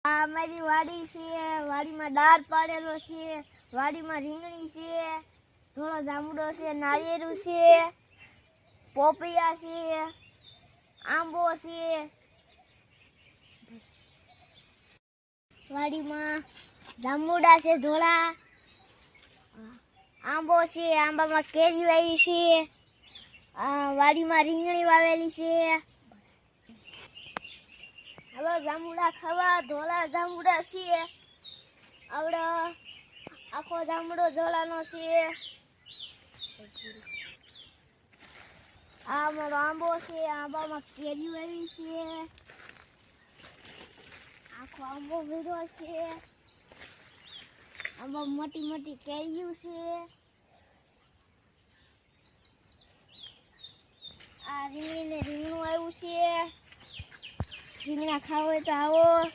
આ અમારી વાડી છે, વાડીમાં દાળ પાડેલો છે, વાડીમાં રીંગણી છે, થોડો જાંબુડો છે, નાળિયેરું છે, પોપૈયા છે, આંબો છે, વાડીમાં જાંબુડા છે, ધોળા આંબો છે, આંબામાં કેરી આવી છે, વાડીમાં રીંગણી વાવેલી છે. હવે જાંબુડા ખાવા ધોળા જાંબુડા છે, આવડે આખો જાંબુડો ધોળાનો છે. આ અમારો આંબો છે, આંબામાં કેરી આવી છે, આખો આંબો ભર્યો છે, આંબા મોટી મોટી કેરીઓ છે. આ રીંગણી ને રીંગણું આવ્યું છે, રીંગણા ખાવ હોય તો આવો.